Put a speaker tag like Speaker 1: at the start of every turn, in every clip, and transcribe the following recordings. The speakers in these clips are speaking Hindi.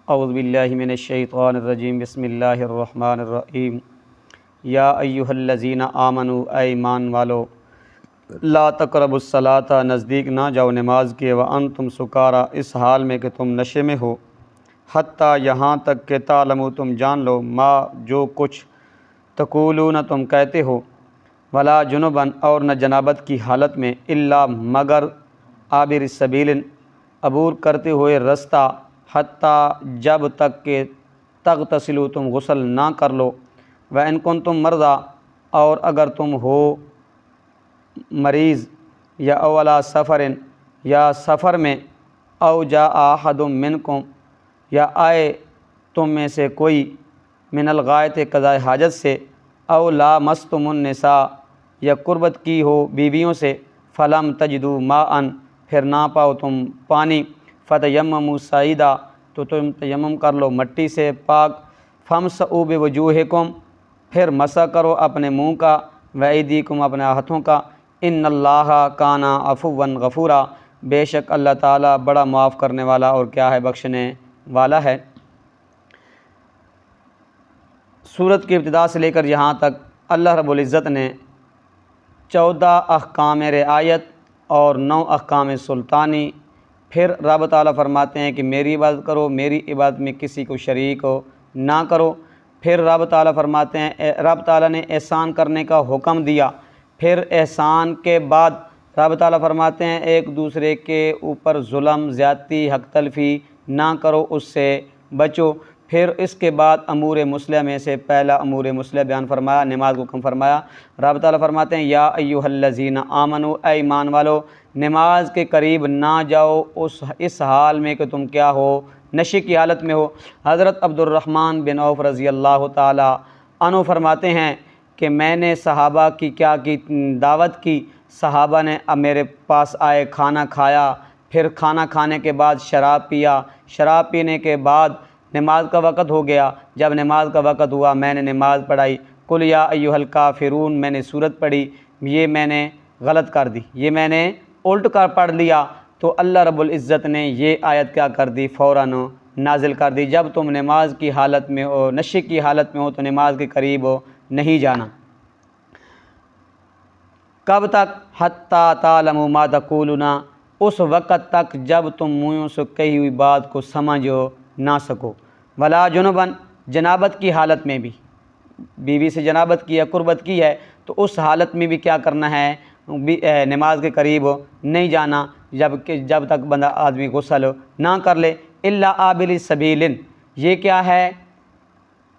Speaker 1: औज़ु बिल्लाहि मिनश्शैतानिर्रजीम बिस्मिल्लाहिर्रहमानिर्रहीम। या अय्युहल्लज़ीना आमनू ऐ ईमान वालो ला तक़रबुस्सलाता नज़दीक ना जाओ नमाज के व अंतुम सुकारा इस हाल में कि तुम नशे में हो, हत्ता यहाँ तक कि तालमू तुम जान लो मा जो कुछ तक़ूलून तुम कहते हो, वला जुनुबन और न जनाबत की हालत में, इल्ला मगर आबिर सबीलिन अबूर करते हुए रास्ता, हत्ता जब तक के तग़तसिलू तुम गुस्ल ना कर लो, व इन कुंतुम मर्दा और अगर तुम हो मरीज़ या अवला सफ़रिन या सफ़र में, औ जा अहदुम मिनकुम या आए तुम में से कोई, मिनल गायत कज़ाए हाजत से, औ ला मस्तुमुन निसा या कुर्बत की हो बीवियों से, फ़लम तजदू माअन फिर ना पाओ तुम पानी, फ़तयम्ममू सईदा तो तुम तयम्मुम कर लो मट्टी से पाक, फ़मसऊ बिवजूहिकुम फिर मसा करो अपने मुँह का, व अयदीकुम अपने हाथों का, इन्नल्लाहा काना अफ़ुव्वन गफ़ूरा बेशक अल्लाह ताला बड़ा माफ़ करने वाला और क्या है, बख्शने वाला है। सूरत की इब्तिदा से लेकर यहाँ तक अल्लाह रब्बुल इज़्ज़त ने 14 अहकाम रिआयत और 9 अहकाम सुल्तानी, फिर रब ताला फरमाते हैं कि मेरी इबादत करो, मेरी इबादत में किसी को शरीक हो ना करो। फिर रब ताला फरमाते हैं, रब ताला ने एहसान करने का हुक्म दिया, फिर एहसान के बाद रब ताला फरमाते हैं एक दूसरे के ऊपर जुल्म ज़्यादती हक़ तलफ़ी ना करो, उससे बचो। फिर इसके बाद अमूर मुस्लिम में से पहला अमूर मुस्लिम बयान फरमाया, नमाज को हुक्म फरमाया। रब ताला फरमाते हैं या अय्युहल्लज़ीना आमनू ऐ ईमान वालो नमाज के करीब ना जाओ इस हाल में कि तुम क्या हो, नशे की हालत में हो। हज़रत अब्दुर्रहमान बिन औफ़ रज़ी अल्लाह ताला अन्हु फरमाते हैं कि मैंने सहाबा की क्या की दावत की, सहाबा ने अब मेरे पास आए, खाना खाया, फिर खाना खाने के बाद शराब पिया, शराब पीने के बाद नमाज का वक़्त हो गया। जब नमाज का वक़्त हुआ मैंने नमाज़ पढ़ाई, कुल या अय्युहल काफ़िरून मैंने सूरत पढ़ी, ये मैंने गलत कर दी, ये मैंने उल्ट कर पढ़ लिया। तो अल्लाह रब्बुल इज़्ज़त ने ये आयत क्या कर दी, फ़ौरन नाजिल कर दी, जब तुम नमाज की हालत में हो, नशे की हालत में हो तो नमाज के करीब हो नहीं जाना। कब तक, हत्ता तालमू मा तक़ूलूना उस वक़्त तक जब तुम मुँह से कही हुई बात को समझ ना सको, वला जुनुबन जनाबत की हालत में भी, बीवी से जनाबत की है, कुर्बत की है, तो उस हालत में भी क्या करना है, नमाज के करीब नहीं जाना जब तक बंदा आदमी गुस्ल ना कर ले। इल्ला आबिल सबीलिन, ये क्या है,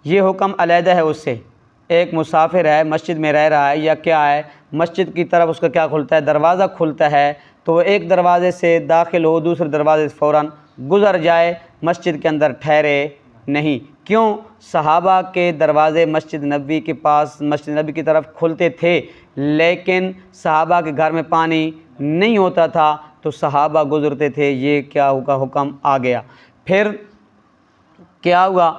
Speaker 1: ये हुक्म अलहदा है उससे। एक मुसाफिर है, मस्जिद में रह रहा है या क्या है, मस्जिद की तरफ उसका क्या खुलता है, दरवाज़ा खुलता है, तो वो एक दरवाज़े से दाखिल हो दूसरे दरवाज़े से फ़ौरन गुज़र जाए, मस्जिद के अंदर ठहरे नहीं। क्यों, सहाबा के दरवाज़े मस्जिद नबी के पास, मस्जिद नबी की तरफ खुलते थे, लेकिन सहाबा के घर में पानी नहीं होता था तो सहाबा गुज़रते थे, ये क्या हुआ, हुक्म आ गया। फिर क्या हुआ,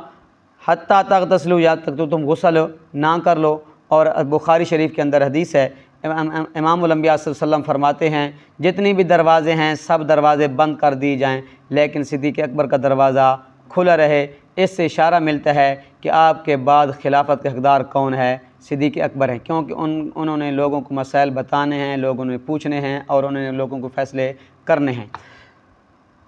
Speaker 1: हत्ता तग़तसिलू या तक तो तुम गुस्ल ना कर लो। और बुखारी शरीफ के अंदर हदीस है, इमामुल अंबिया सल्लल्लाहु अलैहि वसल्लम फरमाते हैं जितनी भी दरवाज़े हैं सब दरवाज़े बंद कर दिए जाएं, लेकिन सिद्दीक़ अकबर का दरवाज़ा खुला रहे। इससे इशारा मिलता है कि आपके बाद खिलाफत के हक़दार कौन है, सिद्दीक़ अकबर हैं, क्योंकि उन्होंने लोगों को मसाइल बताने हैं, लोगों ने पूछने हैं और उन्होंने लोगों को फ़ैसले करने हैं।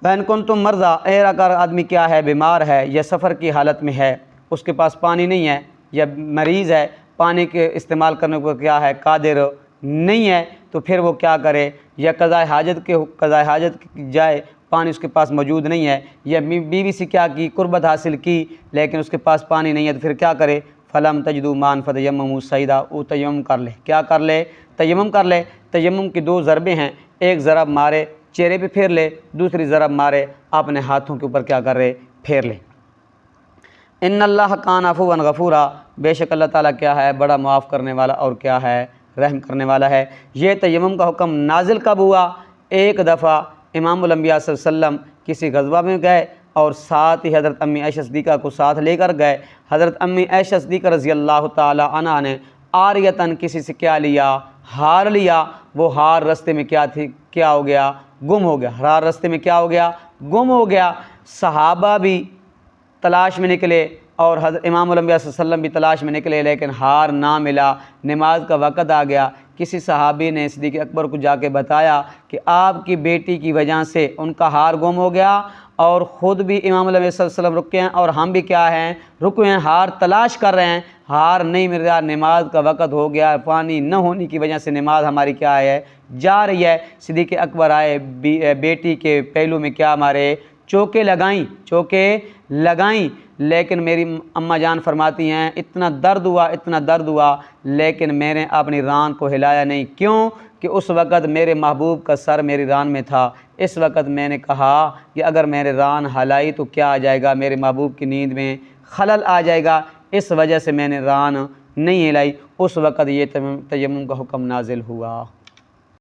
Speaker 1: बैन कुन तुम मर्ज़ा, अगर आदमी क्या है, बीमार है या सफ़र की हालत में है, उसके पास पानी नहीं है, या मरीज़ है, पानी के इस्तेमाल करने को क्या है, कादिर नहीं है, तो फिर वो क्या करे, या कज़ाए हाजत जाए, पानी उसके पास मौजूद नहीं है, या बीवी से क्या की, कुर्बत हासिल की लेकिन उसके पास पानी नहीं है, तो फिर क्या करे, फ़लम तजदू मान फ़तयम्ममू सईदा, वो तयम्मुम कर ले, क्या कर ले, तयम्मुम कर ले। तयम्मुम की 2 ज़रबे हैं, एक ज़रब मारे चेहरे पे फेर ले, दूसरी ज़रब मारे अपने हाथों के ऊपर क्या कर रहे, फेर ले। इन्नल्लाह काना अफ़ुव्वन गफ़ूरा बेशक अल्लाह ताला क्या है, बड़ा माफ़ करने वाला और क्या है, रहम करने वाला है। ये तयम्मुम का हुक्म नाजिल कब हुआ, एक दफ़ा इमामुल अंबिया सल्लल्लाहु अलैहि वसल्लम किसी गज़वा में गए और साथ ही हज़रत अम्मी आयशा सिद्दीक़ा को साथ लेकर गए। हज़रत अम्मी आयशा सिद्दीक़ा रज़ी अल्लाह ताला अन्हा ने आरियतन किसी से क्या लिया, हार लिया। वो हार रास्ते में क्या थी, क्या हो गया, गुम हो गया। हार रास्ते में क्या हो गया, गुम हो गया। सहाबा भी तलाश में निकले और हज़रत इमाम अंबिया सल्लल्लाहु अलैहि वसल्लम भी तलाश में निकले, लेकिन हार ना मिला। नमाज का वक़्त आ गया। किसी सहाबी ने सिद्दीक़ अकबर को जाके बताया कि आपकी बेटी की वजह से उनका हार गुम हो गया और ख़ुद भी इमाम अंबिया सल्लल्लाहु अलैहि वसल्लम रुके हैं और हम भी क्या हैं, रुके हैं, हार तलाश कर रहे हैं, हार नहीं मिल रहा, नमाज का वक़्त हो गया, पानी न होने की वजह से नमाज हमारी क्या है, जा रही है। सिद्दीक़ अकबर आए, बेटी के पहलू में क्या मारे, चौके लगाईं, लेकिन मेरी अम्मा जान फरमाती हैं इतना दर्द हुआ, लेकिन मैंने अपनी रान को हिलाया नहीं। क्यों? कि उस वक़्त मेरे महबूब का सर मेरी रान में था। इस वक़्त मैंने कहा कि अगर मैंने रान हिलाई तो क्या आ जाएगा, मेरे महबूब की नींद में खलल आ जाएगा, इस वजह से मैंने रान नहीं हिलाई। उस वक़्त ये तयम्मुम का हुक्म नाजिल हुआ।